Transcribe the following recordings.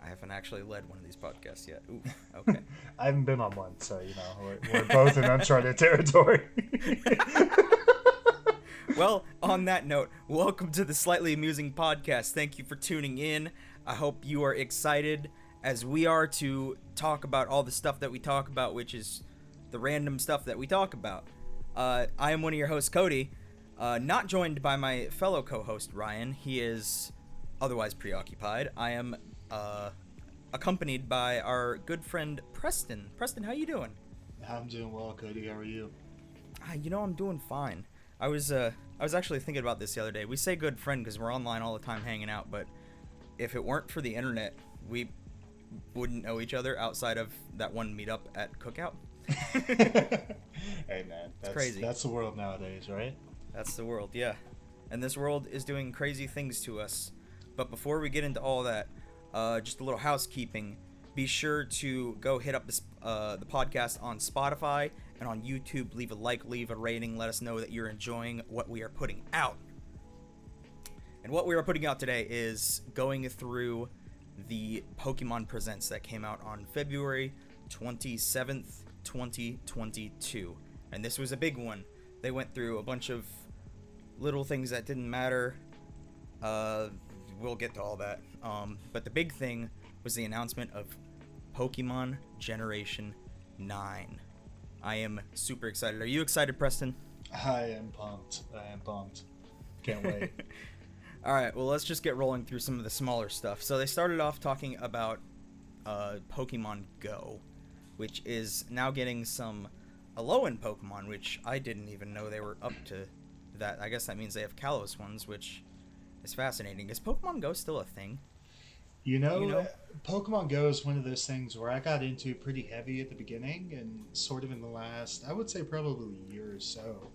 I haven't actually led one of these podcasts yet. Ooh, okay. I haven't been on one, so we're both in uncharted territory. Well, on that note, welcome to the Slightly Amusing Podcast. Thank you for tuning in. I hope you are excited as we are to talk about all the stuff that we talk about, which is the random stuff that we talk about. I am one of your hosts, Cody, not joined by my fellow co-host, Ryan. He is otherwise preoccupied. I am accompanied by our good friend, Preston. Preston, how you doing? I'm doing well, Cody. How are you? I'm doing fine. I was actually thinking about this the other day. We say good friend because we're online all the time hanging out, but if it weren't for the internet, we wouldn't know each other outside of that one meetup at Cookout. Hey man, that's crazy. That's the world nowadays, right? That's the world, yeah. And this world is doing crazy things to us. But before we get into all that, just a little housekeeping. Be sure to go hit up the podcast on Spotify and on YouTube. Leave a like, leave a rating. Let us know that you're enjoying what we are putting out. And what we are putting out today is going through the Pokémon Presents that came out on February 27th, 2022. And this was a big one. They went through a bunch of little things that didn't matter. We'll get to all that. But the big thing was the announcement of Pokemon Generation 9. I am super excited. Are you excited, Preston? I am pumped. Can't wait. All right, well, let's just get rolling through some of the smaller stuff. So they started off talking about Pokemon Go, which is now getting some Alolan Pokemon, which I didn't even know they were up to that. I guess that means they have Kalos ones, which is fascinating. Is Pokemon Go still a thing? You know, Pokemon Go is one of those things where I got into pretty heavy at the beginning and sort of in the last, I would say probably a year or so,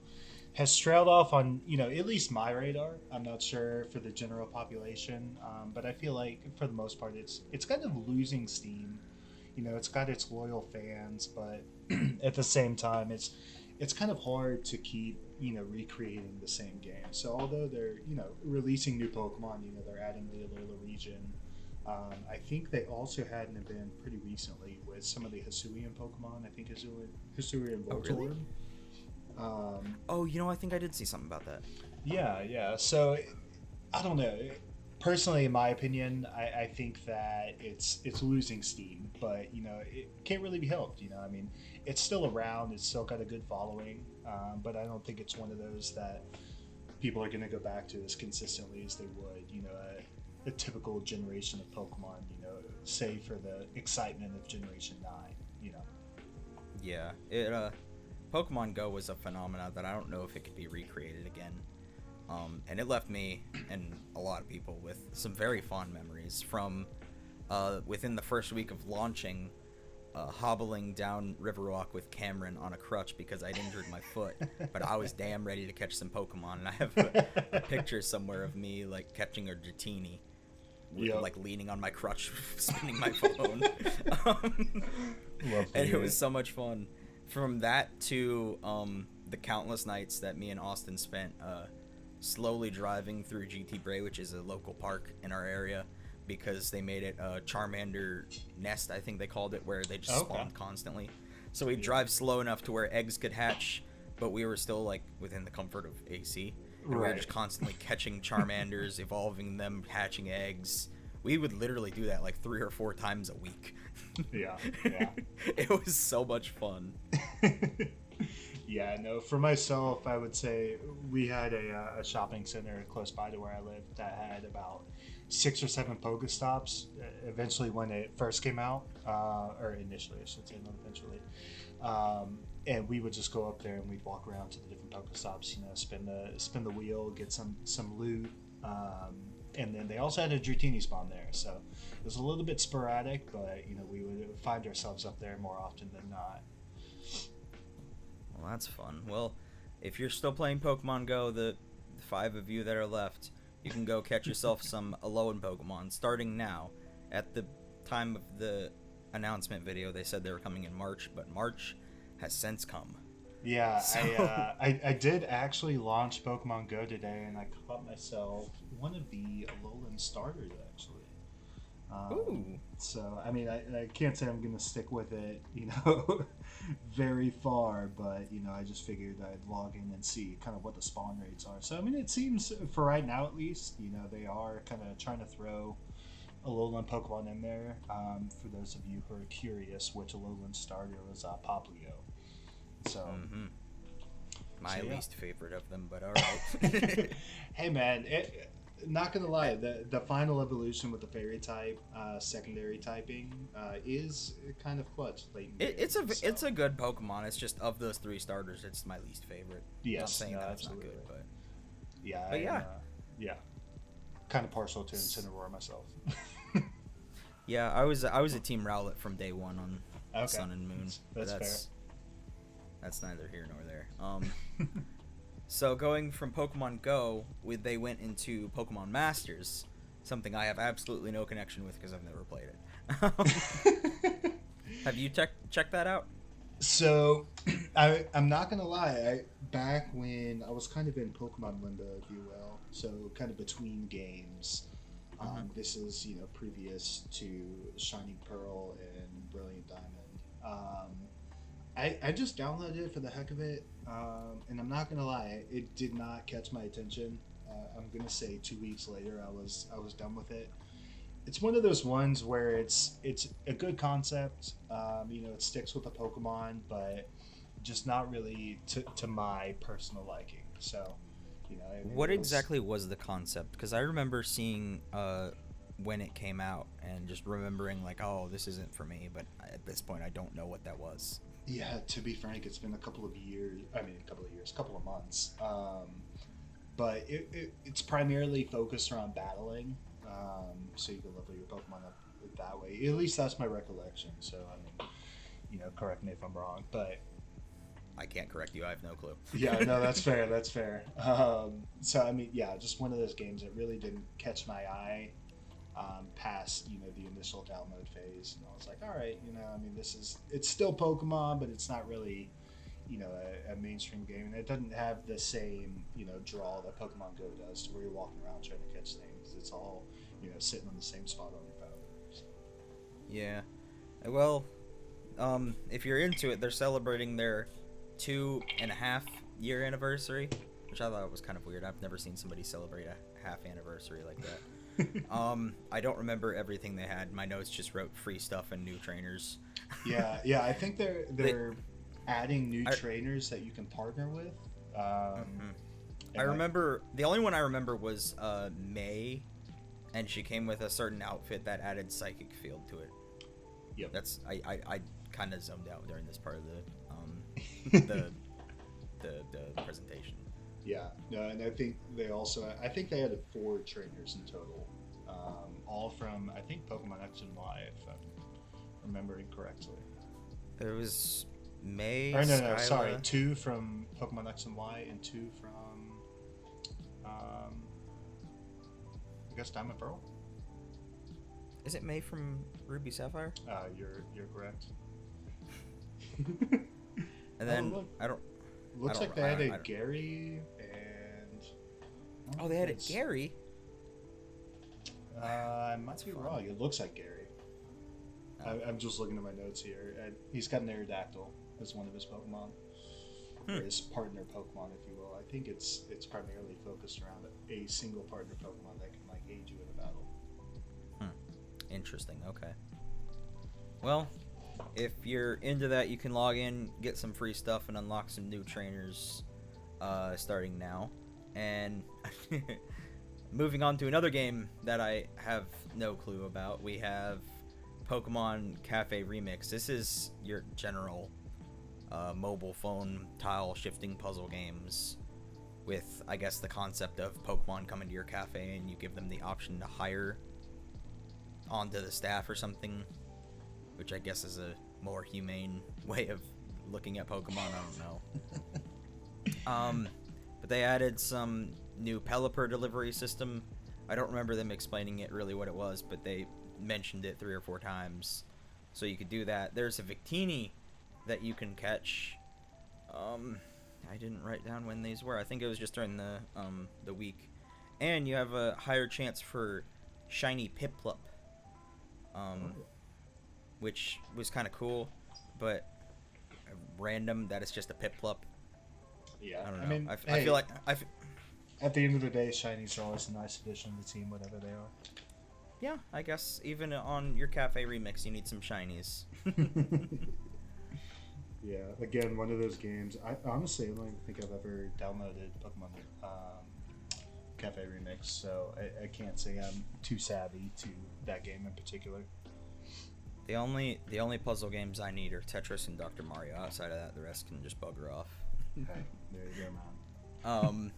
has trailed off on, at least my radar. I'm not sure for the general population, but I feel like for the most part it's kind of losing steam. It's got its loyal fans, but at the same time it's kind of hard to keep, recreating the same game. So although they're, releasing new Pokemon, they're adding the Alola region. I think they also had an event pretty recently with some of the Hisuian Pokemon. I think Hisuian Voltorb. Oh, really? I think I did see something about that. Yeah. So, I don't know. Personally, in my opinion, I think that it's losing steam, but it can't really be helped. I mean, it's still around. It's still got a good following, but I don't think it's one of those that people are going to go back to as consistently as they would. A typical generation of Pokemon. Say for the excitement of Generation 9. Yeah, Pokemon Go was a phenomenon that I don't know if it could be recreated again. And it left me and a lot of people with some very fond memories from within the first week of launching, hobbling down Riverwalk with Cameron on a crutch because I'd injured my foot, but I was damn ready to catch some Pokemon, and I have a picture somewhere of me like catching a Dratini, like leaning on my crutch, spinning my phone. And it was so much fun. From that to the countless nights that me and Austin spent slowly driving through GT Bray, which is a local park in our area, because they made it a Charmander nest, I think they called it, where they just spawned constantly. So we'd drive slow enough to where eggs could hatch, but we were still like within the comfort of AC. And we were just constantly catching Charmanders, evolving them, hatching eggs. We would literally do that like 3 or 4 times a week. Yeah. It was so much fun. Yeah, no, for myself, I would say we had a shopping center close by to where I lived that had about 6 or 7 Pokestops. Eventually, when it first came out, or initially, I should say, not eventually. And we would just go up there and we'd walk around to the different Pokestops, spin the wheel, get some loot. And then they also had a Dratini spawn there, so it was a little bit sporadic, but we would find ourselves up there more often than not. Well, that's fun. Well, if you're still playing Pokemon Go, the 5 of you that are left, you can go catch yourself some Alolan Pokemon starting now. At the time of the announcement video, they said they were coming in March, but March has since come. Yeah, so... I did actually launch Pokemon Go today, and I caught myself one of the Alolan starters, actually. Ooh. So, I mean, I can't say I'm going to stick with it, very far, but, I just figured I'd log in and see kind of what the spawn rates are. So, I mean, it seems, for right now at least, they are kind of trying to throw Alolan Pokemon in there. For those of you who are curious, which Alolan starter was Poplio. So, my least favorite of them, but all right. Hey, man, not gonna lie, the final evolution with the fairy type, secondary typing, is kind of clutch late in the It's game, a good Pokemon. It's just of those 3 starters, it's my least favorite. Yes, not saying that absolutely. it's not good, yeah, but yeah, yeah, kind of partial to Incineroar myself. yeah. I was a Team Rowlet from day one on Sun and Moon. That's fair. That's neither here nor there. So going from Pokemon Go, they went into Pokemon Masters, something I have absolutely no connection with because I've never played it. Have you checked that out? So, I'm not gonna lie. Back when I was kind of in Pokemon limbo, if you will, so kind of between games. This is previous to Shining Pearl and Brilliant Diamond. I just downloaded it for the heck of it, and I'm not gonna lie, it did not catch my attention. I'm gonna say 2 weeks later, I was done with it. It's one of those ones where it's a good concept. It sticks with the Pokemon, but just not really to my personal liking. So, what exactly was the concept? Because I remember seeing when it came out and just remembering like, oh, this isn't for me. But at this point, I don't know what that was. Yeah, to be frank, it's been a couple of months. But it's primarily focused around battling, so you can level your Pokemon up that way. At least that's my recollection. So, I mean, correct me if I'm wrong, but I can't correct you. I have no clue. Yeah, no, that's fair. That's fair. So, I mean, yeah, just one of those games that really didn't catch my eye past, the initial download phase. And I was like, all right, I mean, it's still Pokemon, but it's not really, a mainstream game. And it doesn't have the same, draw that Pokemon Go does to where you're walking around trying to catch things. It's all, sitting on the same spot on your phone. So. Yeah. Well, if you're into it, they're celebrating their 2.5-year anniversary, which I thought was kind of weird. I've never seen somebody celebrate a half anniversary like that. I don't remember everything they had. My notes just wrote free stuff and new trainers. yeah, I think they're adding new trainers that you can partner with. I remember the only one I remember was May, and she came with a certain outfit that added psychic field to it. Yep. That's I kind of zoned out during this part of the the presentation. Yeah, no, and I think they added 4 trainers in total, all from I think Pokemon X and Y, if I'm remembering correctly. There was May. Or no, sorry, 2 from Pokemon X and Y and 2 from, I guess Diamond Pearl. Is it May from Ruby Sapphire? You're correct. And then Looks like they added Gary and. Oh, they added Gary. I might be wrong. It looks like Gary. I'm just looking at my notes here. He's got an Aerodactyl as one of his Pokemon, or his partner Pokemon, if you will. I think it's primarily focused around a single partner Pokemon that can aid you in a battle. Interesting. Okay. Well, if you're into that, you can log in, get some free stuff, and unlock some new trainers starting now. And moving on to another game that I have no clue about, we have Pokemon Cafe Remix. This is your general mobile phone tile shifting puzzle games with, I guess, the concept of Pokemon coming to your cafe and you give them the option to hire onto the staff or something, which I guess is a more humane way of looking at Pokemon. I don't know. But they added some new Pelipper delivery system. I don't remember them explaining it really what it was, but they mentioned it 3 or 4 times. So you could do that. There's a Victini that you can catch. I didn't write down when these were. I think it was just during the week. And you have a higher chance for shiny Piplup. which was kind of cool, but random that it's just a Piplup. Yeah, I don't know. I mean, I feel like at the end of the day, shinies are always a nice addition to the team, whatever they are. Yeah, I guess even on your Cafe remix, you need some shinies. Yeah, again, one of those games. I honestly don't even think I've ever downloaded Pokemon Cafe Remix, so I can't say I'm too savvy to that game in particular. The only puzzle games I need are Tetris and Dr. Mario. Outside of that, the rest can just bugger off. Okay, there you go, man.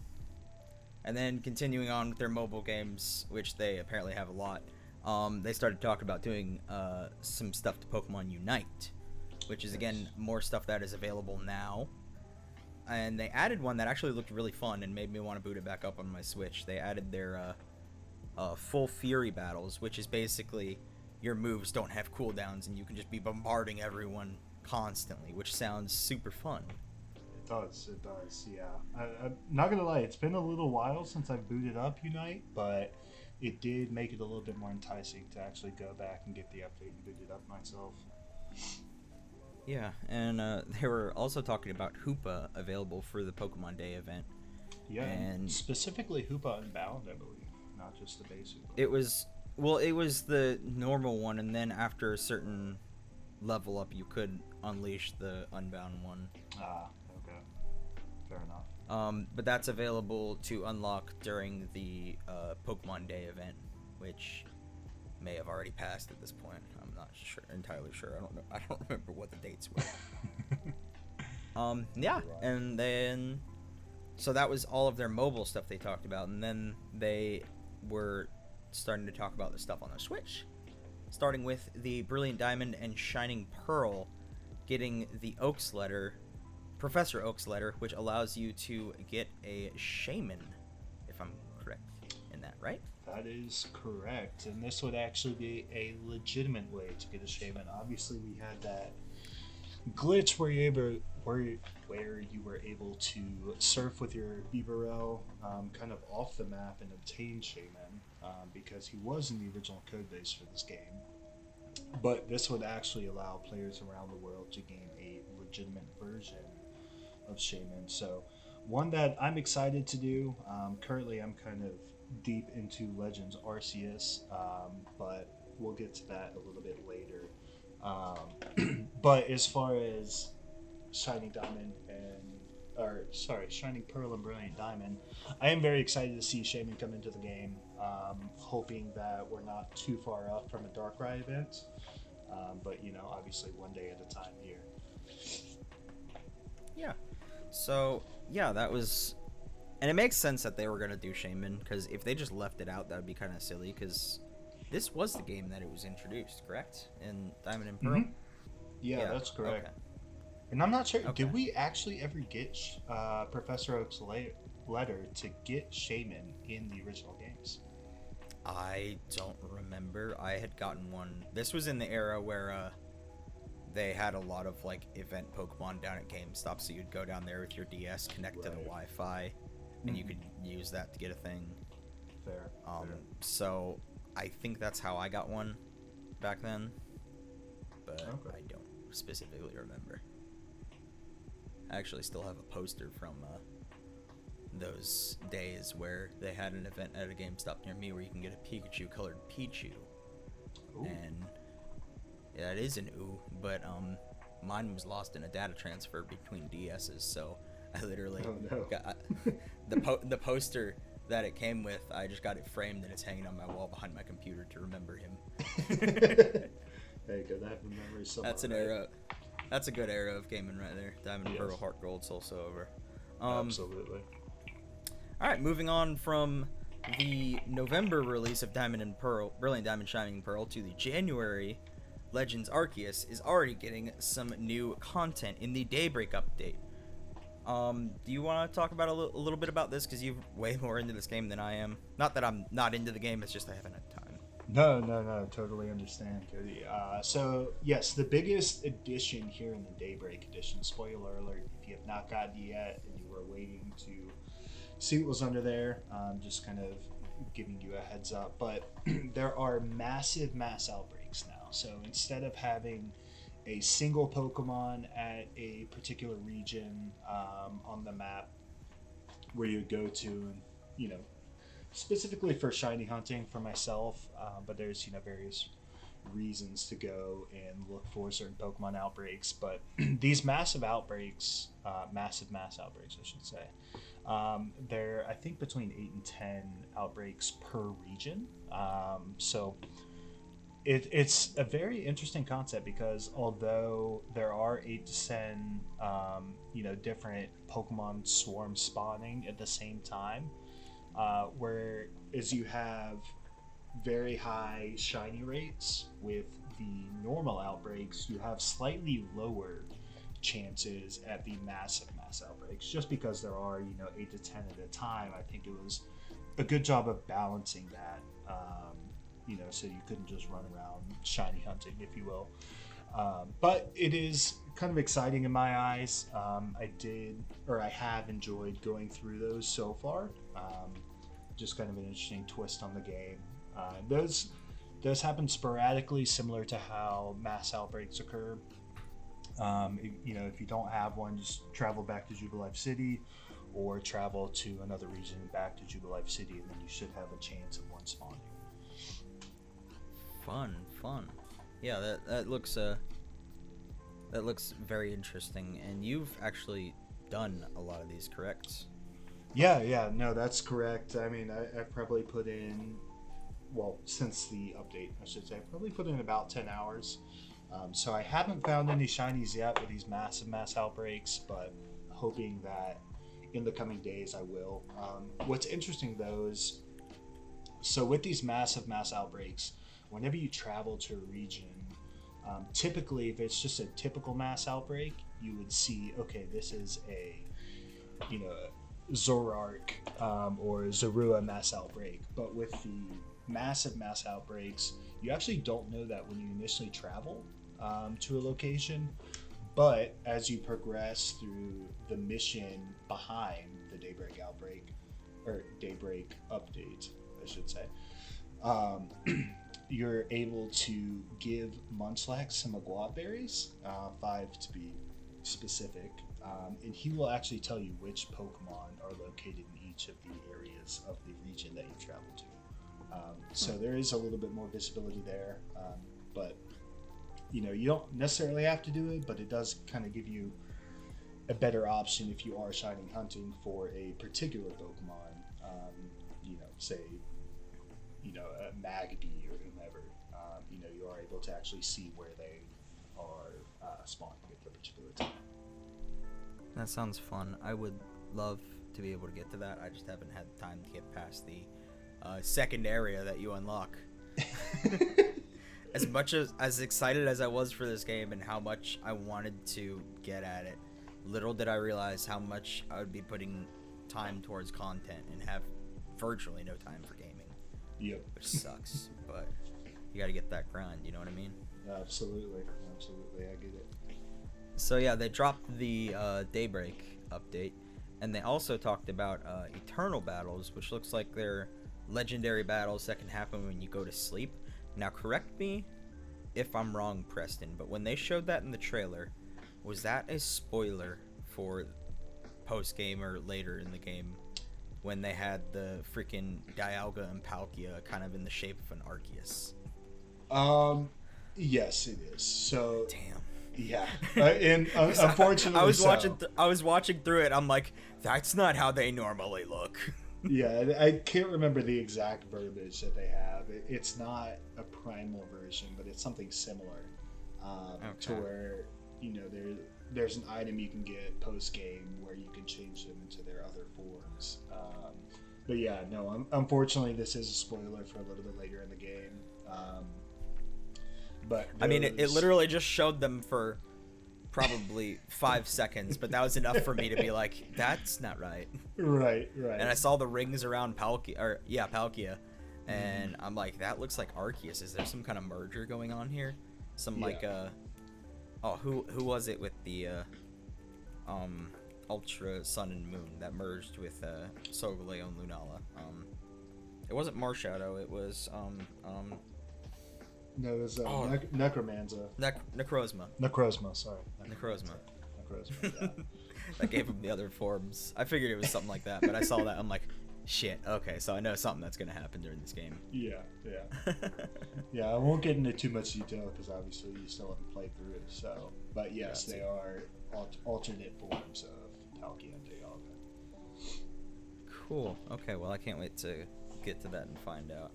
And then continuing on with their mobile games, which they apparently have a lot, they started talking about doing some stuff to Pokemon Unite, which is, again, more stuff that is available now. And they added one that actually looked really fun and made me want to boot it back up on my Switch. They added their Full Fury battles, which is basically your moves don't have cooldowns and you can just be bombarding everyone constantly, which sounds super fun. It does, yeah. I'm not gonna lie, it's been a little while since I've booted up Unite, but it did make it a little bit more enticing to actually go back and get the update and boot it up myself. Yeah, and they were also talking about Hoopa available for the Pokemon Day event. Yeah, and specifically Hoopa Unbound, I believe, not just the base Hoopa. It was the normal one, and then after a certain level up, you could unleash the Unbound one. Ah, okay, fair enough. But that's available to unlock during the Pokemon Day event, which may have already passed at this point. I'm not entirely sure. I don't know. I don't remember what the dates were. Yeah, and then so that was all of their mobile stuff they talked about, and then they were starting to talk about the stuff on the Switch, starting with the Brilliant Diamond and Shining Pearl getting the Oak's letter, Professor Oak's letter, which allows you to get a Shaman, if I'm correct in that, right? That is correct, and this would actually be a legitimate way to get a Shaman. Obviously, we had that glitch where you were able to surf with your Beaverell kind of off the map and obtain Shaman because he was in the original codebase for this game. But this would actually allow players around the world to gain a legitimate version of Shaman. So one that I'm excited to do. Currently, I'm kind of deep into Legends Arceus, but we'll get to that a little bit later. But as far as Shining Pearl and Brilliant Diamond, I am very excited to see Shaman come into the game, hoping that we're not too far off from a Darkrai event, but obviously one day at a time here. Yeah, so yeah, that was, and it makes sense that they were going to do Shaman, because if they just left it out, that would be kind of silly, because this was the game that it was introduced, correct? In Diamond and Pearl? Mm-hmm. Yeah, that's correct. Okay. And I'm not sure, did we actually ever get Professor Oak's letter to get Shaman in the original games? I don't remember. I had gotten one. This was in the era where they had a lot of like event Pokemon down at GameStop, so you'd go down there with your DS, connect to the Wi-Fi, and you could use that to get a thing. Fair. So I think that's how I got one back then, but I don't specifically remember. I actually still have a poster from those days where they had an event at a GameStop near me where you can get a Pikachu colored Pichu. Ooh. And yeah, it is an ooh, but mine was lost in a data transfer between DSs, so I literally got the poster that it came with. I just got it framed and it's hanging on my wall behind my computer to remember him. There you go. That memory somewhere. That's an era. That's a good era of gaming right there. Diamond, Pearl, Heart Gold, Soul Silver. Absolutely. All right, moving on from the November release of Diamond and Pearl, Brilliant Diamond, Shining Pearl, to the January Legends Arceus is already getting some new content in the Daybreak update. Do you want to talk about a little bit about this, because you're way more into this game than I am? Not that I'm not into the game, it's just I haven't had time. No, totally understand, Cody. So, yes, the biggest addition here in the Daybreak edition, spoiler alert, if you have not gotten it yet and you were waiting to see what was under there, just kind of giving you a heads up, but there are massive mass outbreaks now. So instead of having a single Pokemon at a particular region on the map where you go to, and specifically for shiny hunting for myself, but there's various reasons to go and look for certain Pokemon outbreaks. But these massive outbreaks, massive mass outbreaks, I should say, there I think between 8 and 10 outbreaks per region. So it's a very interesting concept, because although there are 8 to 10 different Pokemon swarms spawning at the same time, whereas you have very high shiny rates with the normal outbreaks, you have slightly lower chances at the massive mass outbreaks, just because there are 8 to 10 at a time. I think it was a good job of balancing that, so you couldn't just run around shiny hunting, if you will. But it is kind of exciting in my eyes. I have enjoyed going through those so far. Just kind of an interesting twist on the game. Those happen sporadically, similar to how mass outbreaks occur. If you don't have one, just travel back to Jubilife City, or travel to another region back to Jubilife City, and then you should have a chance of one spawning. Fun. Yeah, that looks very interesting. And you've actually done a lot of these, correct? Yeah, no, that's correct. I mean, I probably put in, since the update, I should say, I probably put in about 10 hours. So I haven't found any shinies yet with these massive mass outbreaks, but hoping that in the coming days I will. What's interesting though is, so with these massive mass outbreaks, whenever you travel to a region, typically if it's just a typical mass outbreak, you would see, okay, this is a Zoroark or Zorua mass outbreak. But with the massive mass outbreaks, you actually don't know that when you initially travel to a location, but as you progress through the mission behind the Daybreak outbreak, or Daybreak update, I should say, you're able to give Munchlax some Aguat berries, 5 to be specific, and he will actually tell you which Pokemon are located in each of the areas of the region that you've traveled to. So there is a little bit more visibility there, but you don't necessarily have to do it, but it does kind of give you a better option if you are shiny hunting for a particular Pokemon, say a Magby or whomever. You are able to actually see where they are spawning at the particular time. That sounds fun. I would love to be able to get to that. I just haven't had time to get past the second area that you unlock. As excited as I was for this game and how much I wanted to get at it, little did I realize how much I would be putting time towards content and have virtually no time for gaming. Yep. Which sucks, but you gotta get that grind, you know what I mean? Absolutely, I get it. So yeah, they dropped the Daybreak update, and they also talked about Eternal Battles, which looks like they're legendary battles that can happen when you go to sleep. Now, correct me if I'm wrong, Preston, but when they showed that in the trailer, was that a spoiler for post-game or later in the game when they had the freaking Dialga and Palkia kind of in the shape of an Arceus? Yes, it is. So damn. Yeah, and unfortunately, I was watching through it. I'm like, that's not how they normally look. Yeah, I can't remember the exact verbiage that they have. It's not a primal version, but it's something similar, to where there's an item you can get post game where you can change them into their other forms. But yeah, no, unfortunately, this is a spoiler for a little bit later in the game. But I mean, it literally just showed them for probably 5 seconds, but that was enough for me to be like, that's not right. Right. And I saw the rings around Palkia, and I'm like, that looks like Arceus. Is there some kind of merger going on here? Who was it with the Ultra Sun and Moon that merged with Solgaleo and Lunala? It wasn't Marshadow. It was No, it was Necromancer. Necrozma. Necrozma, sorry. Necrozma. Necrozma, yeah. That gave him the other forms. I figured it was something like that, but I saw that. I'm like, shit. Okay, so I know something that's gonna happen during this game. Yeah. Yeah, I won't get into too much detail because obviously you still haven't played through it. So, but yes, they are alternate forms of Palkia and Dialga. Cool. Okay, well, I can't wait to get to that and find out.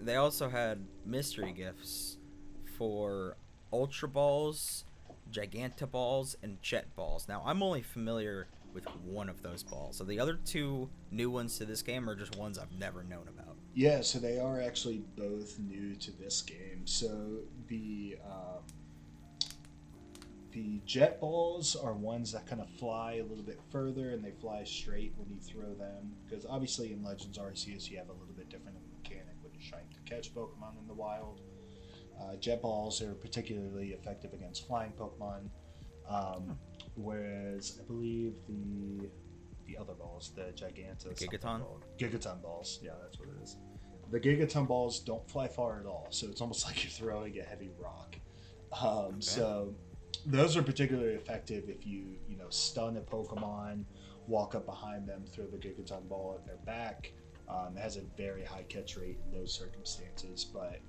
They also had mystery gifts for Ultra Balls, Giganta Balls, and Jet Balls. Now, I'm only familiar with one of those balls. So the other two new ones to this game are just ones I've never known about. Yeah, so they are actually both new to this game. So the Jet Balls are ones that kind of fly a little bit further, and they fly straight when you throw them. Because obviously in Legends Arceus you have a little bit different mechanic when you're trying to catch Pokemon in the wild. Jet Balls are particularly effective against flying Pokemon, whereas I believe the other balls, the Giganta, Gigaton balls, yeah, that's what it is. The Gigaton balls don't fly far at all, so it's almost like you're throwing a heavy rock. Okay. So those are particularly effective if you stun a Pokemon, walk up behind them, throw the Gigaton ball at their back. It has a very high catch rate in those circumstances, but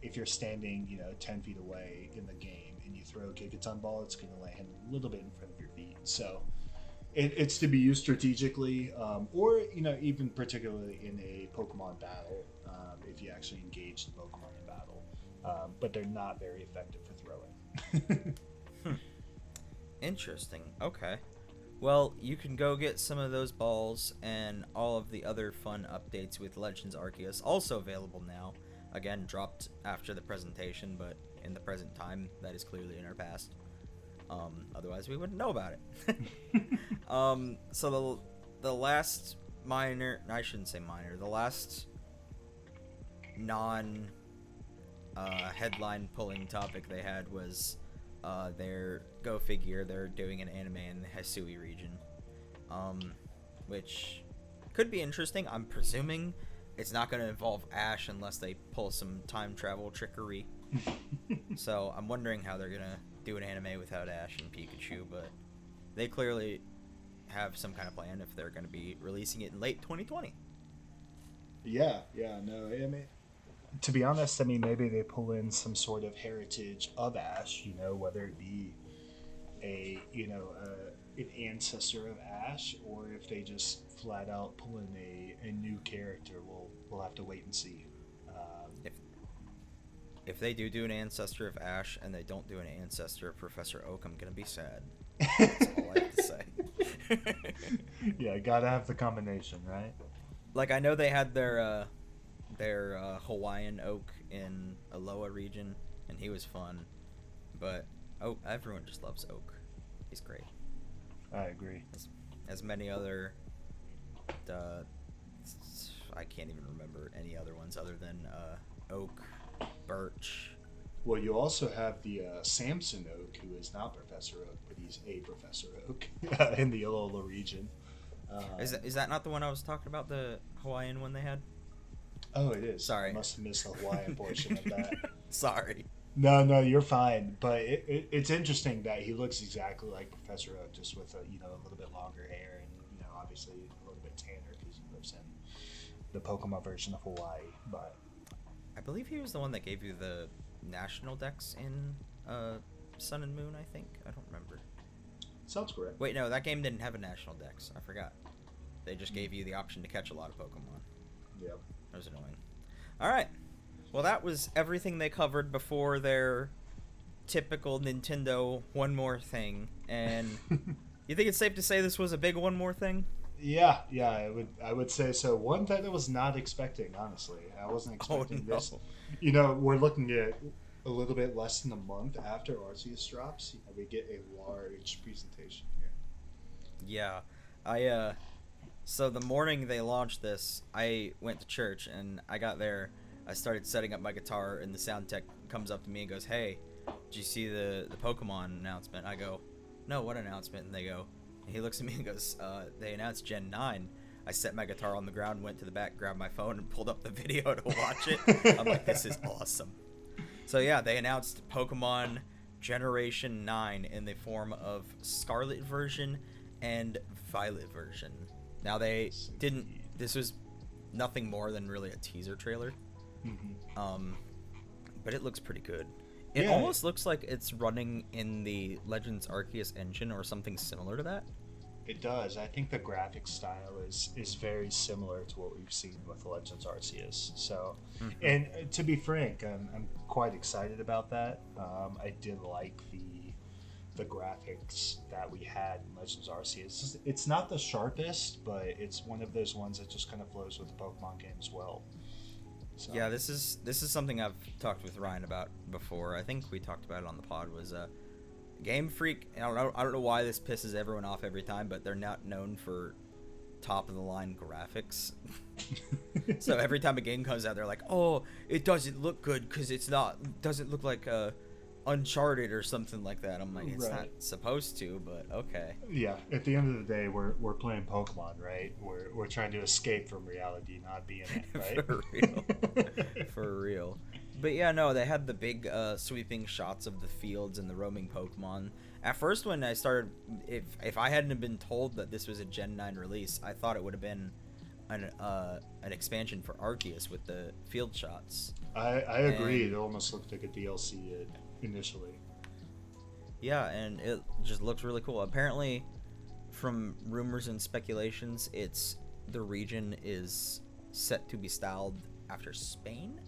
if you're standing 10 feet away in the game and you throw a Gigaton ball, it's going to land a little bit in front of your feet. So it's to be used strategically, or even particularly in a Pokemon battle, if you actually engage the Pokemon in battle. But they're not very effective for throwing. Interesting. Okay. Well, you can go get some of those balls and all of the other fun updates with Legends Arceus, also available now. Again, dropped after the presentation, but in the present time, that is clearly in our past. Otherwise, we wouldn't know about it. So the last minor, I shouldn't say minor, the last non headline pulling topic they had was their go figure. They're doing an anime in the Hisui region, which could be interesting. I'm presuming it's not going to involve Ash unless they pull some time travel trickery. So I'm wondering how they're going to do an anime without Ash and Pikachu, but they clearly have some kind of plan if they're going to be releasing it in late 2020. Yeah, no, I mean, to be honest, I mean, maybe they pull in some sort of heritage of Ash, whether it be an ancestor of Ash, or if they just flat out pull in a new character. We'll have to wait and see. If they do an ancestor of Ash and they don't do an ancestor of Professor Oak, I'm gonna be sad. That's all I have to say. Yeah, gotta have the combination, right? Like, I know they had their Hawaiian Oak in Aloha region, and he was fun, but everyone just loves Oak. He's great. I agree. As many other, I can't even remember any other ones other than Oak, Birch. Well, you also have the Samson Oak, who is not Professor Oak, but he's a Professor Oak in the Alola region. Is that not the one I was talking about, the Hawaiian one they had? Oh, it is. Sorry. I must have missed the Hawaiian portion of that. Sorry. No, you're fine. But it's interesting that he looks exactly like Professor Oak, just with a little bit longer hair and obviously a little bit tanner because he lives in the Pokemon version of Hawaii. But I believe he was the one that gave you the national dex in Sun and Moon. I think, I don't remember. Sounds correct. Wait, no, that game didn't have a national dex. I forgot. They just gave you the option to catch a lot of Pokemon. Yep. That was annoying. All right. Well, that was everything they covered before their typical Nintendo one more thing. And you think it's safe to say this was a big one more thing? Yeah, I would say so. One that I was not expecting, honestly. I wasn't expecting this. We're looking at a little bit less than a month after Arceus drops. We get a large presentation here. Yeah, so the morning they launched this, I went to church, and I got there. I started setting up my guitar, and the sound tech comes up to me and goes, "Hey, did you see the Pokemon announcement?" I go, "No, what announcement?" And he looks at me and goes, "They announced Gen 9. I set my guitar on the ground, went to the back, grabbed my phone, and pulled up the video to watch it. I'm like, this is awesome. So yeah, they announced Pokemon Generation 9 in the form of Scarlet version and Violet version. Now they didn't. This was nothing more than really a teaser trailer. Mm-hmm. But it looks pretty good. It almost looks like it's running in the Legends Arceus engine or something similar to that. It does. I think the graphic style is very similar to what we've seen with Legends Arceus. So, and to be frank, I'm quite excited about that. I did like the graphics that we had in Legends Arceus. It's not the sharpest, but it's one of those ones that just kind of flows with the Pokemon games well. So. Yeah, this is something I've talked with Ryan about before. I think we talked about it on the pod. Was Game Freak. I don't know why this pisses everyone off every time, but they're not known for top of the line graphics. So every time a game comes out, they're like, "Oh, it doesn't look good because doesn't look like Uncharted or something like that." I'm like, it's not supposed to, but okay. Yeah, at the end of the day, we're playing Pokemon, right? We're trying to escape from reality, not be in it, right? For real. For real. But yeah, no, they had the big sweeping shots of the fields and the roaming Pokemon. At first, when I started, if I hadn't been told that this was a Gen 9 release, I thought it would have been an expansion for Arceus with the field shots. I agree. It almost looked like a DLC initially. Yeah, and it just looks really cool. Apparently, from rumors and speculations, the region is set to be styled after Spain.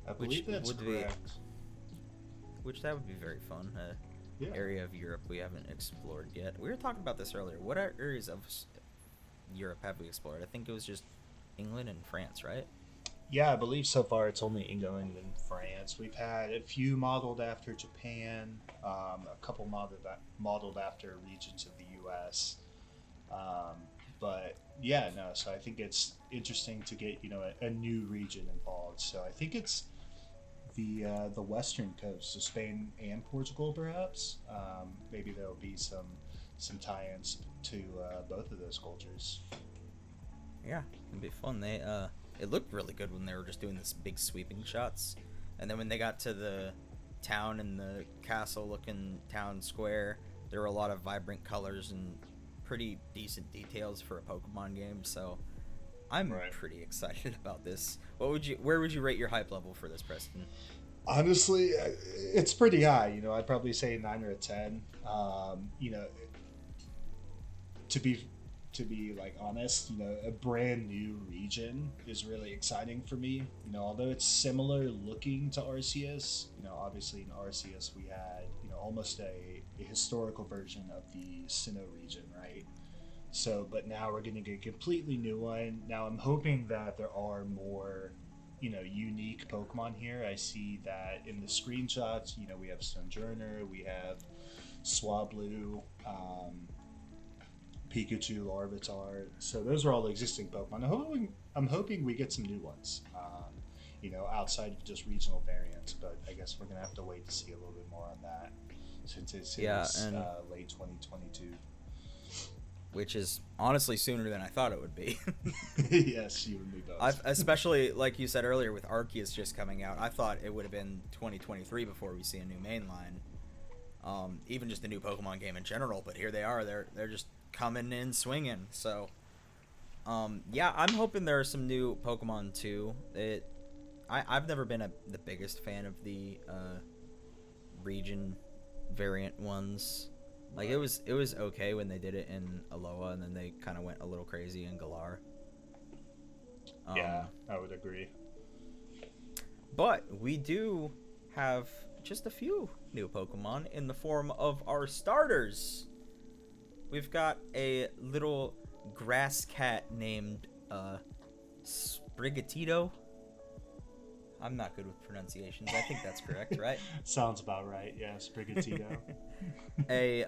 I believe that's correct. Which that would be very fun. Area of Europe we haven't explored yet. We were talking about this earlier. What areas of Europe have we explored? I think it was just England and France, right? Yeah, I believe so far it's only England and France. We've had a few modeled after Japan, a couple modeled after regions of the U.S. But yeah, no. So I think it's interesting to get a new region involved. So I think it's the western coast, so Spain and Portugal, perhaps. Maybe there'll be some tie-ins to both of those cultures. Yeah, it'd be fun. It looked really good when they were just doing this big sweeping shots, and then when they got to the town and the castle-looking town square, there were a lot of vibrant colors and pretty decent details for a Pokemon game. So I'm pretty excited about this. Where would you rate your hype level for this, Preston? Honestly, it's pretty high. I'd probably say 9 or a 10. To be like honest, a brand new region is really exciting for me. Although it's similar looking to Arceus, obviously in Arceus we had almost a historical version of the Sinnoh region, right? So, but now we're going to get a completely new one. Now I'm hoping that there are more, unique Pokemon here. I see that in the screenshots, we have Stonjourner, we have Swablu, Pikachu, Larvitar. So those are all existing Pokemon. I'm hoping we get some new ones, outside of just regional variants. But I guess we're going to have to wait to see a little bit more on that since it's late 2022. Which is honestly sooner than I thought it would be. Yes, you and me both. Especially, like you said earlier, with Arceus just coming out, I thought it would have been 2023 before we see a new main line. Even just a new Pokemon game in general, but here they are. They're just coming in swinging. So, yeah, I'm hoping there are some new Pokemon too. I've never been the biggest fan of the region variant ones. Like it was okay when they did it in Alola, and then they kind of went a little crazy in Galar. Yeah, I would agree. But we do have just a few new Pokemon in the form of our starters. We've got a little grass cat named Sprigatito. I'm not good with pronunciations. I think that's correct, right? Sounds about right. Yeah, Sprigatito. a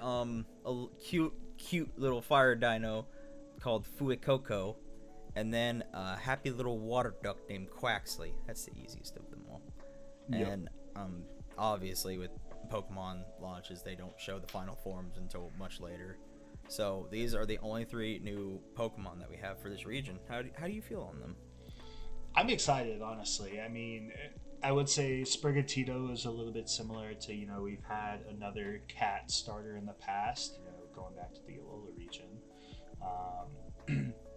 cute little fire dino called Fuecoco, and then a happy little water duck named Quaxley. That's the easiest of them all. Yep. And obviously with Pokemon launches, they don't show the final forms until much later. So these are the only 3 new Pokemon that we have for this region. How do you feel on them? I'm excited, honestly. I mean, I would say Sprigatito is a little bit similar to, we've had another cat starter in the past, going back to the Alola region.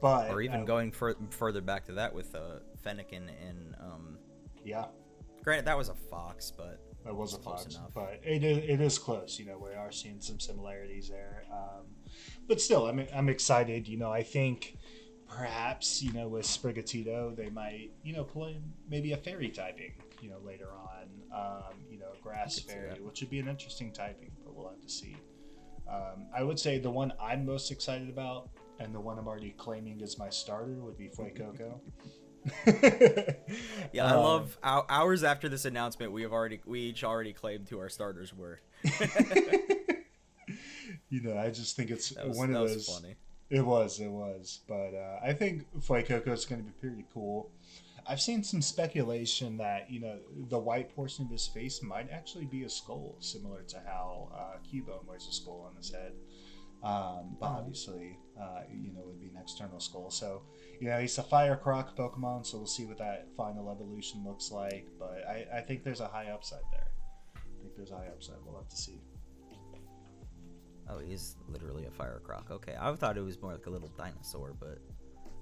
But or even going further back to that with Fennekin and yeah. Granted, that was a fox, but it was a close fox enough. But it is close. We are seeing some similarities there. But still, I'm excited. I think perhaps with Sprigatito they might pull in maybe a fairy typing later on. Grass fairy, which would be an interesting typing, but we'll have to see. I would say the one I'm most excited about, and the one I'm already claiming as my starter, would be Fuecoco. Yeah, I love hours after this announcement, we each already claimed who our starters were. I just think it's that was funny. It was, but I think Fuecoco is going to be pretty cool. I've seen some speculation that the white portion of his face might actually be a skull, similar to how Cubone wears a skull on his head. But obviously, it would be an external skull. So, he's a Fire Croc Pokemon, so we'll see what that final evolution looks like. But I think there's a high upside there. We'll have to see. Oh, he's literally a Fire Croc. Okay, I thought it was more like a little dinosaur, but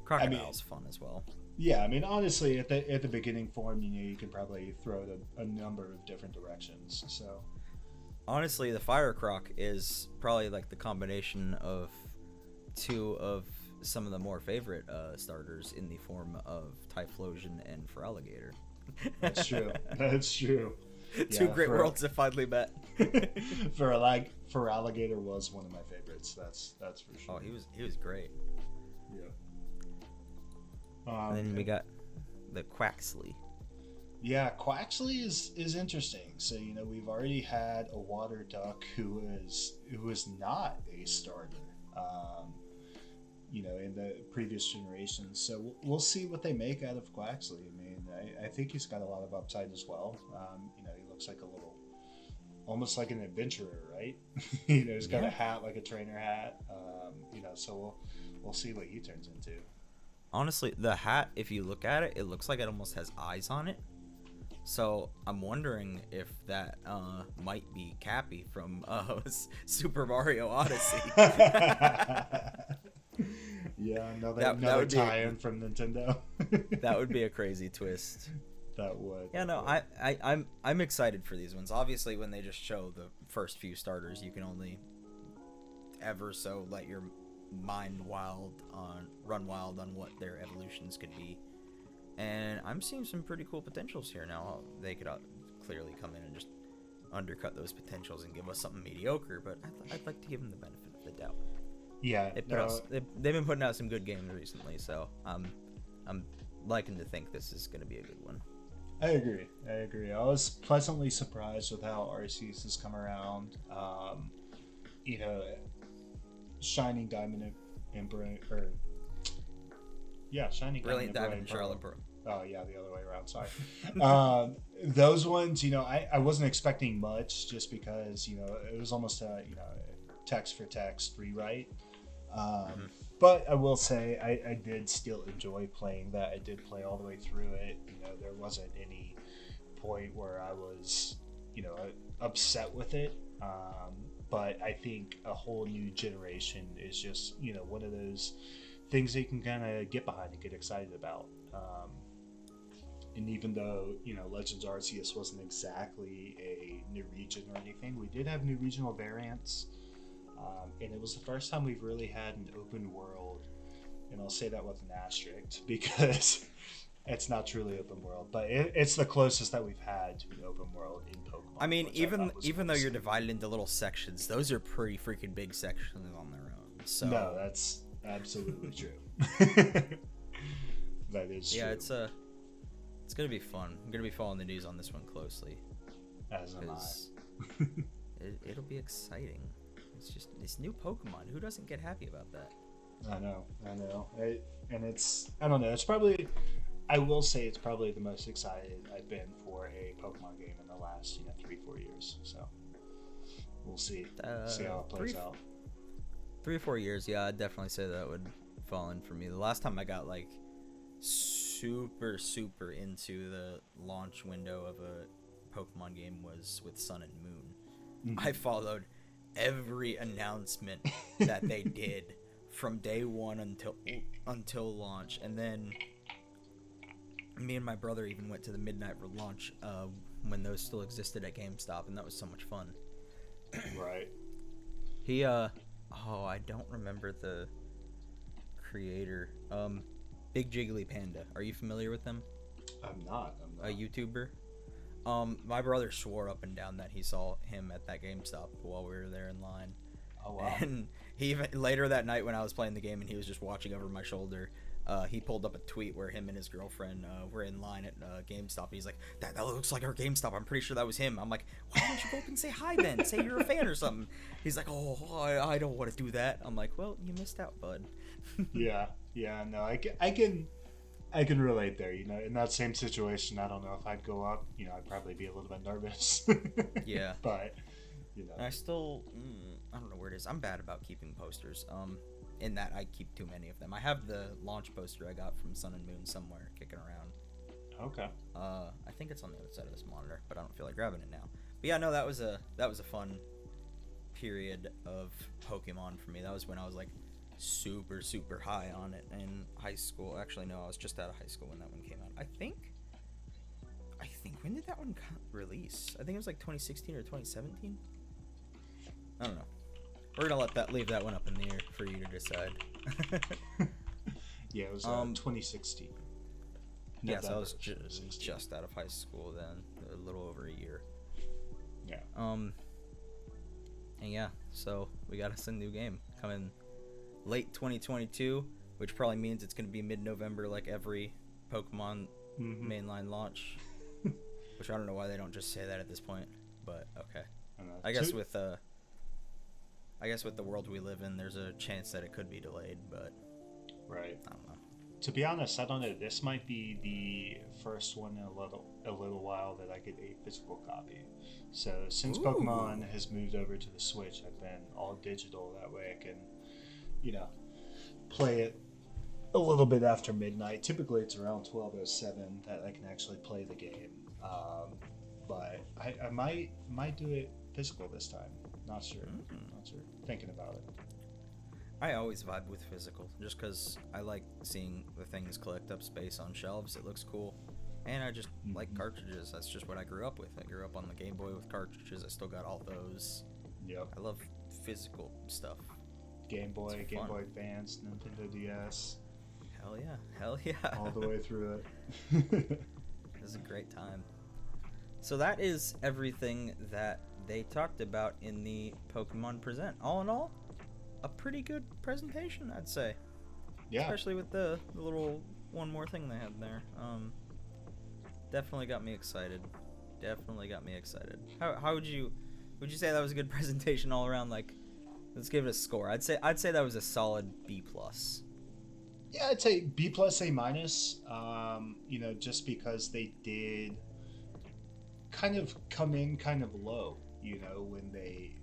Crocodile's fun as well. Yeah, I mean, honestly, at the beginning form, you can probably throw it a number of different directions. So, honestly, the Fire Croc is probably like the combination of 2 of some of the more favorite starters in the form of Typhlosion and Feraligatr. That's true. That's true. 2 great worlds have finally met. Feraligatr was one of my favorites. That's for sure. Oh, he was great. Yeah. And then we got the Quaxley. Yeah, Quaxley is interesting. So we've already had a water duck who is not a starter. In the previous generations. So we'll see what they make out of Quaxley. I mean, I think he's got a lot of upside as well. He looks like almost like an adventurer, right? He's got a hat like a trainer hat. So we'll see what he turns into. Honestly, the hat, if you look at it, it looks like it almost has eyes on it. So I'm wondering if that might be Cappy from Super Mario Odyssey. Yeah, another tie-in from Nintendo. That would be a crazy twist. That would. Yeah, no, I'm excited for these ones. Obviously, when they just show the first few starters, you can only ever so let your mind run wild on what their evolutions could be. And I'm seeing some pretty cool potentials here now. They could clearly come in and just undercut those potentials and give us something mediocre, but I'd like to give them the benefit of the doubt. Yeah, they've been putting out some good games recently, so I'm liking to think this is going to be a good one. I agree. I was pleasantly surprised with how Arceus has come around. Shining Diamond and Brilliant Diamond and Charlotte Pearl. Oh yeah, the other way around. Sorry. Those ones, I wasn't expecting much, just because it was almost a text for text rewrite. But I will say I did still enjoy playing that. I did play all the way through it. There wasn't any point where I was upset with it. But I think a whole new generation is just one of those things that you can kind of get behind and get excited about. And even though Legends Arceus wasn't exactly a new region or anything, we did have new regional variants. And it was the first time we've really had an open world, and I'll say that with an asterisk because it's not truly open world, but it's the closest that we've had to an open world in Pokemon. I mean, even though you're divided into little sections, those are pretty freaking big sections on their own. So no, that's absolutely true. That is true. Yeah, it's gonna be fun. I'm gonna be following the news on this one closely. As am I. It'll be exciting. It's just this new Pokemon. Who doesn't get happy about that? I know. And it's, I don't know. It's probably, I will say it's probably the most excited I've been for a Pokemon game in the last 3-4 years. So we'll see. See how it plays out. 3 or 4 years. Yeah, I'd definitely say that would fall in for me. The last time I got like super into the launch window of a Pokemon game was with Sun and Moon. I followed every announcement that they did from day one until launch, and then me and my brother even went to the midnight launch when those still existed at GameStop, and that was so much fun. Right. He I don't remember the creator. Big Jiggly Panda. Are you familiar with them? I'm not. A YouTuber. My brother swore up and down that he saw him at that GameStop while we were there in line. Oh wow. And he even later that night when I was playing the game and he was just watching over my shoulder, he pulled up a tweet where him and his girlfriend were in line at GameStop. He's like, that looks like our GameStop. I'm pretty sure that was him. I'm like, why don't you go up and say hi then? Say you're a fan or something. He's like, I don't want to do that. I'm like, well, you missed out, bud. Yeah. No, I can relate there. You know, in that same situation, I don't know if I'd go up. You know, I'd probably be a little bit nervous. Yeah. But, you know. I still, I don't know where it is. I'm bad about keeping posters. In that I keep too many of them. I have the launch poster I got from Sun and Moon somewhere kicking around. Okay. I think it's on the other side of this monitor, but I don't feel like grabbing it now. But yeah, no, that was a fun period of Pokemon for me. That was when I was like super high on it in high school. Actually, no, I was just out of high school when that one came out. I think when did that one release? I think it was like 2016 or 2017. I don't know. We're gonna leave that one up in the air for you to decide. Yeah, it was 2016. Yeah, so I was just out of high school then, a little over a year. Yeah. And yeah, so we got us a new game coming late 2022, which probably means it's gonna be mid-November like every Pokemon mainline launch. Which I don't know why they don't just say that at this point, but okay. I guess with the world we live in, there's a chance that it could be delayed, but right. I don't know. To be honest, I don't know. This might be the first one in a little while that I get a physical copy. So since Pokemon has moved over to the Switch, I've been all digital. That way I can, you know, play it a little bit after midnight. Typically it's around 12:07 that I can actually play the game. But I might do it physical this time. Not sure. Not sure. Thinking about it. I always vibe with physical, just because I like seeing the things collect up space on shelves. It looks cool. And I just like cartridges. That's just what I grew up with. I grew up on the Game Boy with cartridges. I still got all those. Yep. I love physical stuff. Game Boy, Game Boy Advance, Nintendo DS. Hell yeah. All the way through it. It was a great time. So that is everything that they talked about in the Pokemon Present. All in all, a pretty good presentation, I'd say. Yeah. Especially with the little one more thing they had there. Definitely got me excited. How would you say that was a good presentation all around? Like, let's give it a score. I'd say that was a solid B+. Yeah, I'd say B+, A-. You know, just because they did kind of come in kind of low, you know, when they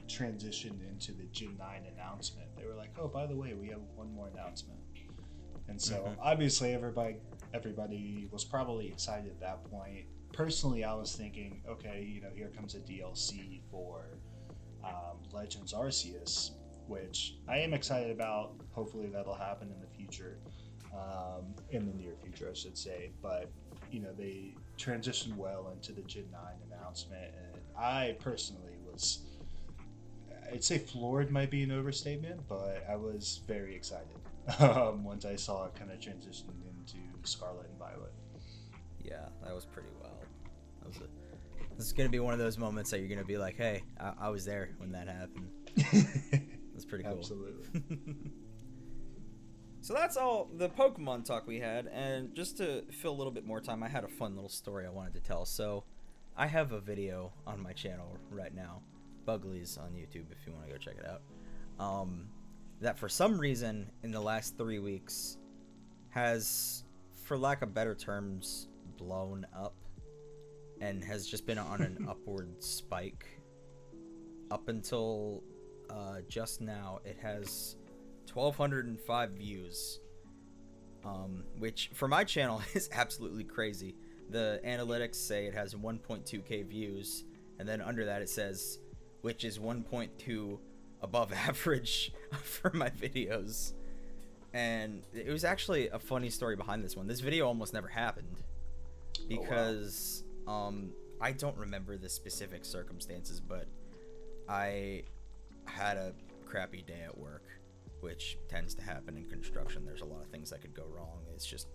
transitioned into the Gen 9 announcement. They were like, oh, by the way, we have one more announcement. And so obviously everybody was probably excited at that point. Personally, I was thinking, okay, you know, here comes a DLC for Legends Arceus, which I am excited about. Hopefully that'll happen in the future, in the near future, I should say. But, you know, they transitioned well into the Gen 9 announcement, and I personally was, I'd say floored might be an overstatement, but I was very excited once I saw it kind of transition into Scarlet and Violet. Yeah, that was pretty wild. This is going to be one of those moments that you're going to be like, hey, I was there when that happened. That's pretty cool. Absolutely. So that's all the Pokemon talk we had, and just to fill a little bit more time, I had a fun little story I wanted to tell. So I have a video on my channel right now, Buglies on YouTube, if you want to go check it out, that for some reason in the last 3 weeks has, for lack of better terms, blown up and has just been on an upward spike up until just now it has 1,205 views, which for my channel is absolutely crazy. The analytics say it has 1.2k views, and then under that it says, which is 1.2 above average for my videos. And it was actually a funny story behind this one. This video almost never happened because I don't remember the specific circumstances, but I had a crappy day at work, which tends to happen in construction. There's a lot of things that could go wrong. It's just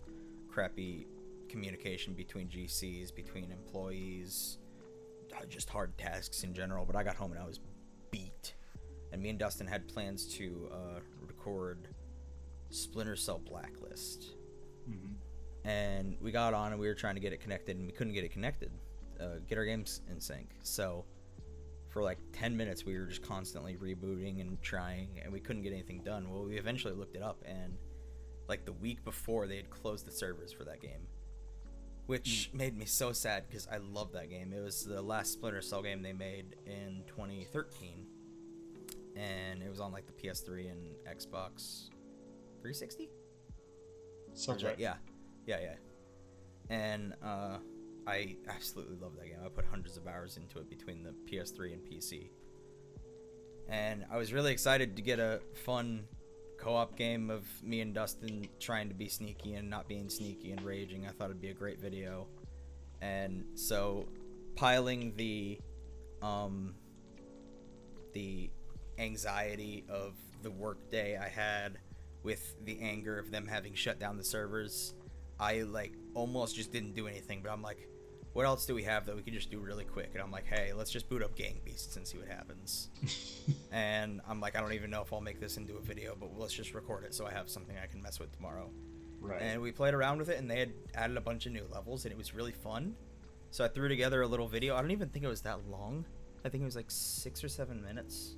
crappy communication between GCs, between employees, just hard tasks in general. But I got home and I was beat. And me and Dustin had plans to record Splinter Cell Blacklist. Mm-hmm. And we got on and we were trying to get it connected, and we couldn't get it connected, get our games in sync. So for like 10 minutes we were just constantly rebooting and trying, and we couldn't get anything done. Well, we eventually looked it up, and like the week before they had closed the servers for that game, which made me so sad because I love that game. It was the last Splinter Cell game they made in 2013, and it was on like the PS3 and Xbox 360. Sounds right. Yeah. And I absolutely love that game. I put hundreds of hours into it between the PS3 and PC. And I was really excited to get a fun co-op game of me and Dustin trying to be sneaky and not being sneaky and raging. I thought it'd be a great video. And so piling the anxiety of the work day I had with the anger of them having shut down the servers, I like almost just didn't do anything. But I'm like, what else do we have that we could just do really quick? And I'm like, hey, let's just boot up Gang Beasts and see what happens. And I'm like, I don't even know if I'll make this into a video, but let's just record it so I have something I can mess with tomorrow. Right. And we played around with it, and they had added a bunch of new levels, and it was really fun. So I threw together a little video. I don't even think it was that long. I think it was like 6 or 7 minutes.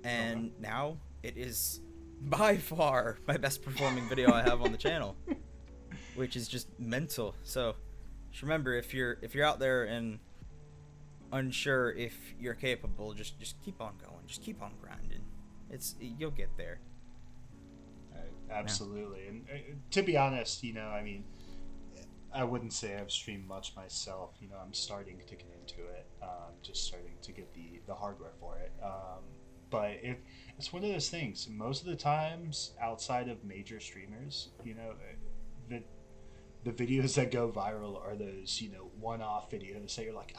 And now it is by far my best performing video I have on the channel, which is just mental. So just remember, if you're out there and unsure if you're capable, just keep on going, just keep on grinding. You'll get there. Absolutely. Yeah. And to be honest, I mean, I wouldn't say I've streamed much myself. I'm starting to get into it, just starting to get the hardware for it. But it's one of those things. Most of the times, outside of major streamers, the videos that go viral are those, one-off videos that you're like,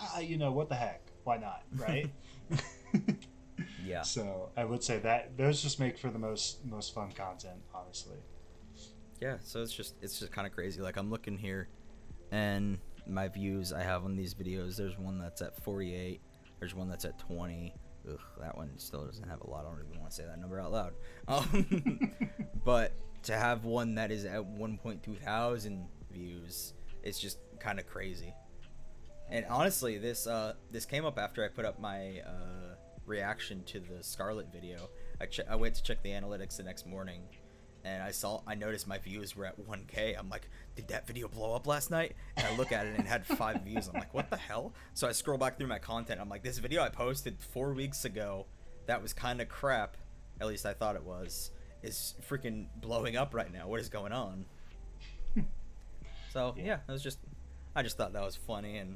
what the heck? Why not? Right? Yeah. So I would say that those just make for the most fun content, honestly. Yeah. So it's just kind of crazy. Like, I'm looking here, and my views I have on these videos. There's one that's at 48. There's one that's at 20. Ugh, that one still doesn't have a lot. I don't even want to say that number out loud. But to have one that is at 1.2 thousand views, it's just kind of crazy. And honestly, this came up after I put up my reaction to the Scarlet video. I went to check the analytics the next morning, and I noticed my views were at 1K. I'm like, did that video blow up last night? And I look at it and it had 5 views. I'm like, what the hell? So I scroll back through my content. I'm like, this video I posted 4 weeks ago that was kind of crap, at least I thought it was, is freaking blowing up right now. What is going on? So yeah, I just thought that was funny, and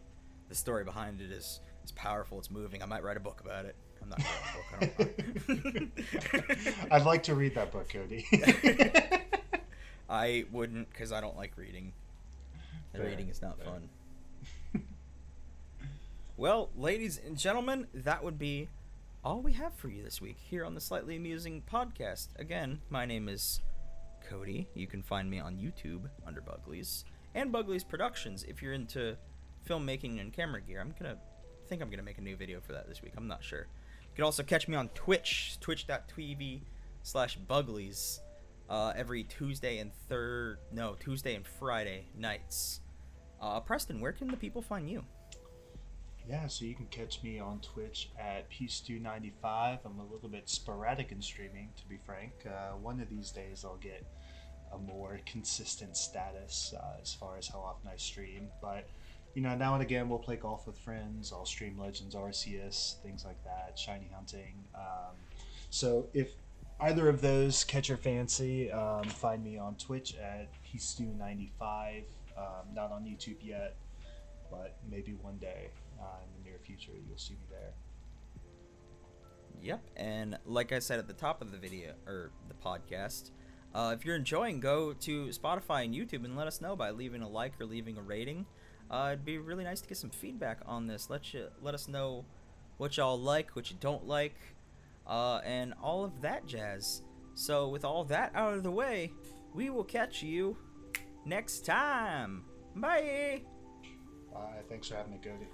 the story behind it is powerful. It's moving. I might write a book about it. I'm not gonna write a book. I don't I'd like to read that book, Cody. I wouldn't, because I don't like reading. Reading is not fun. Well, ladies and gentlemen, that would be all we have for you this week here on the Slightly Amusing podcast. Again, my name is Cody. You can find me on YouTube under Buglies and Buglies Productions if you're into filmmaking and camera gear. I'm gonna make a new video for that this week. I'm not sure. You can also catch me on Twitch, twitch.tv/Buglies, every Tuesday and Friday nights. Preston, where can the people find you? Yeah, so you can catch me on Twitch at pstew95. I'm a little bit sporadic in streaming, to be frank. One of these days I'll get a more consistent status as far as how often I stream. But, now and again we'll play golf with friends. I'll stream Legends Arceus, things like that, shiny hunting. So if either of those catch your fancy, find me on Twitch at pstew95. Not on YouTube yet, but maybe one day in the near future you'll see me there. Yep, and like I said at the top of the video or the podcast, if you're enjoying, go to Spotify and YouTube and let us know by leaving a like or leaving a rating. It'd be really nice to get some feedback on this. Let us know what y'all like, what you don't like, and all of that jazz. So with all that out of the way, we will catch you next time. Bye. Bye. Thanks for having me, Cody.